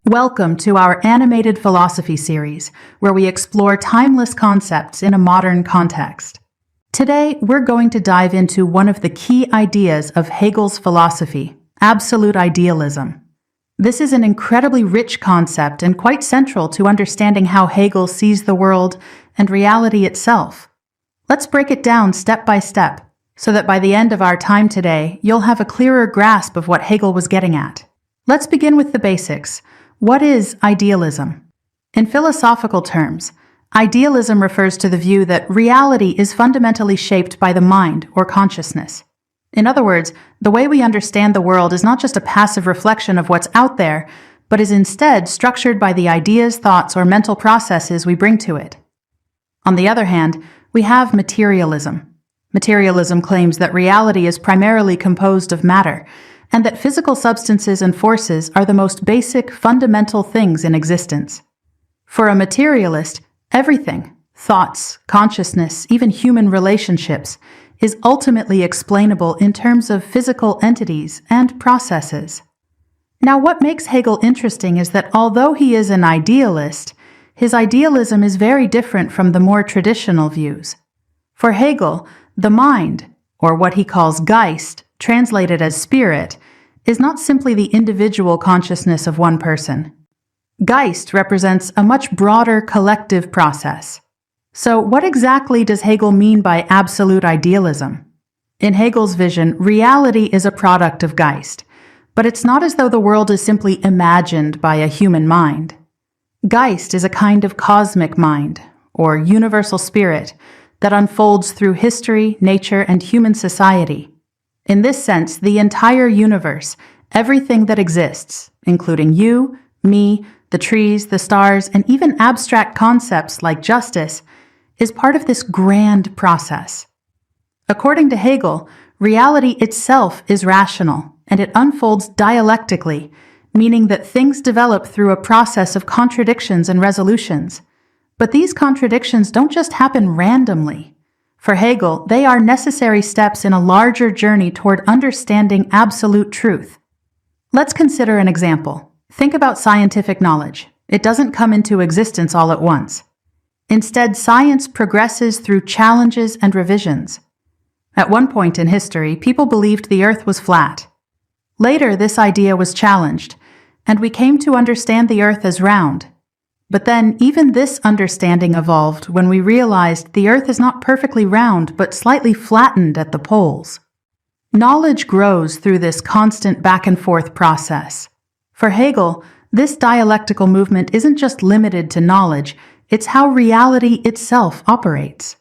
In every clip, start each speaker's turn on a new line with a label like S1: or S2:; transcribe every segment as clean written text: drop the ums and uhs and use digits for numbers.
S1: Welcome to our animated philosophy series, where we explore timeless concepts in a modern context. Today, we're going to dive into one of the key ideas of Hegel's philosophy, absolute idealism. This is an incredibly rich concept and quite central to understanding how Hegel sees the world and reality itself. Let's break it down step by step, so that by the end of our time today, you'll have a clearer grasp of what Hegel was getting at. Let's begin with the basics. What is idealism? In philosophical terms, idealism refers to the view that reality is fundamentally shaped by the mind or consciousness. In other words, the way we understand the world is not just a passive reflection of what's out there, but is instead structured by the ideas, thoughts, or mental processes we bring to it. On the other hand, we have materialism. Materialism claims that reality is primarily composed of matter, and that physical substances and forces are the most basic, fundamental things in existence. For a materialist, everything, thoughts, consciousness, even human relationships, is ultimately explainable in terms of physical entities and processes. Now, what makes Hegel interesting is that although he is an idealist, his idealism is very different from the more traditional views. For Hegel, the mind, or what he calls Geist, translated as spirit, is not simply the individual consciousness of one person. Geist represents a much broader collective process. So, what exactly does Hegel mean by absolute idealism? In Hegel's vision, reality is a product of Geist, but it's not as though the world is simply imagined by a human mind. Geist is a kind of cosmic mind, or universal spirit, that unfolds through history, nature, and human society. In this sense, the entire universe, everything that exists, including you, me, the trees, the stars, and even abstract concepts like justice, is part of this grand process. According to Hegel, reality itself is rational, and it unfolds dialectically, meaning that things develop through a process of contradictions and resolutions. But these contradictions don't just happen randomly. For Hegel, they are necessary steps in a larger journey toward understanding absolute truth. Let's consider an example. Think about scientific knowledge. It doesn't come into existence all at once. Instead, science progresses through challenges and revisions. At one point in history, people believed the Earth was flat. Later, this idea was challenged, and we came to understand the Earth as round. But then, even this understanding evolved when we realized the Earth is not perfectly round, but slightly flattened at the poles. Knowledge grows through this constant back-and-forth process. For Hegel, this dialectical movement isn't just limited to knowledge, it's how reality itself operates.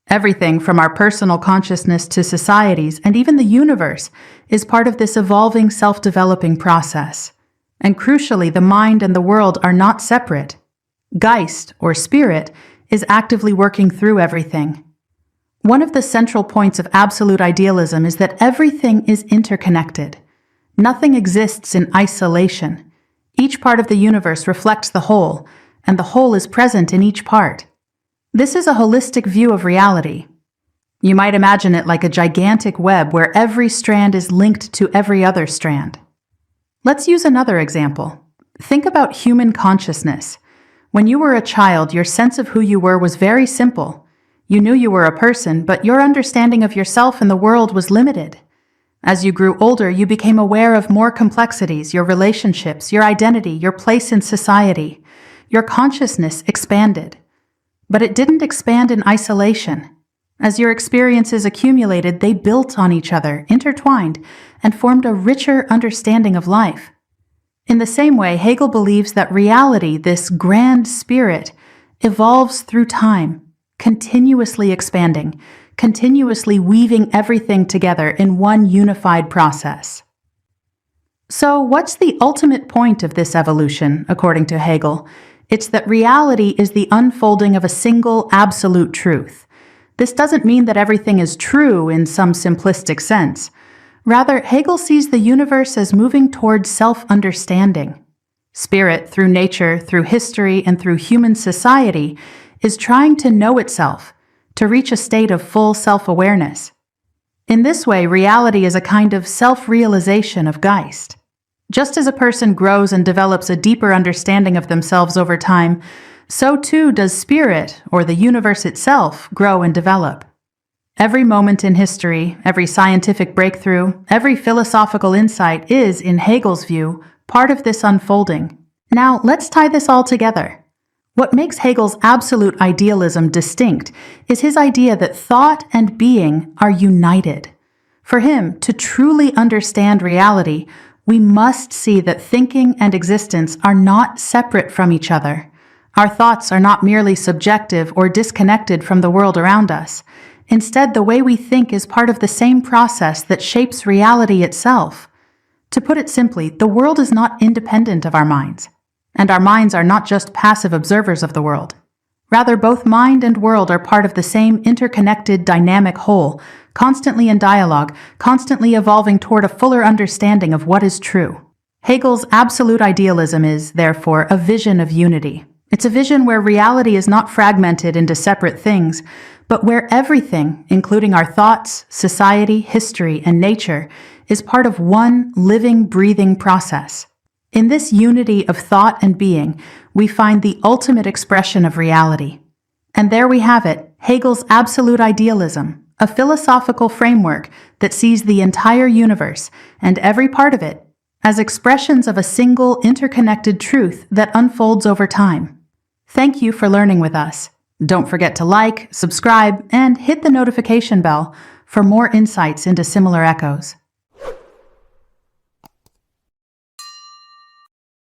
S1: Everything from our personal consciousness to societies and even the universe is part of this evolving, self-developing process. And crucially, the mind and the world are not separate. Geist, or spirit, is actively working through everything. One of the central points of absolute idealism is that everything is interconnected. Nothing exists in isolation. Each part of the universe reflects the whole, and the whole is present in each part. This is a holistic view of reality. You might imagine it like a gigantic web where every strand is linked to every other strand. Let's use another example. Think about human consciousness. When you were a child, your sense of who you were was very simple. You knew you were a person, but your understanding of yourself and the world was limited. As you grew older, you became aware of more complexities, your relationships, your identity, your place in society. Your consciousness expanded. But it didn't expand in isolation. As your experiences accumulated, they built on each other, intertwined, and formed a richer understanding of life. In the same way, Hegel believes that reality, this grand spirit, evolves through time, continuously expanding, continuously weaving everything together in one unified process. So, what's the ultimate point of this evolution, according to Hegel? It's that reality is the unfolding of a single absolute truth. This doesn't mean that everything is true in some simplistic sense. Rather, Hegel sees the universe as moving towards self-understanding. Spirit, through nature, through history, and through human society, is trying to know itself, to reach a state of full self-awareness. In this way, reality is a kind of self-realization of Geist. Just as a person grows and develops a deeper understanding of themselves over time, so too does spirit, or the universe itself, grow and develop. Every moment in history, every scientific breakthrough, every philosophical insight is, in Hegel's view, part of this unfolding. Now, let's tie this all together. What makes Hegel's absolute idealism distinct is his idea that thought and being are united. For him, to truly understand reality, we must see that thinking and existence are not separate from each other. Our thoughts are not merely subjective or disconnected from the world around us. Instead, the way we think is part of the same process that shapes reality itself. To put it simply, the world is not independent of our minds, and our minds are not just passive observers of the world. Rather, both mind and world are part of the same interconnected, dynamic whole, constantly in dialogue, constantly evolving toward a fuller understanding of what is true. Hegel's absolute idealism is, therefore, a vision of unity. It's a vision where reality is not fragmented into separate things, but where everything, including our thoughts, society, history, and nature, is part of one living, breathing process. In this unity of thought and being, we find the ultimate expression of reality. And there we have it, Hegel's absolute idealism, a philosophical framework that sees the entire universe, and every part of it, as expressions of a single, interconnected truth that unfolds over time. Thank you for learning with us. Don't forget to like, subscribe, and hit the notification bell for more insights into similar echoes.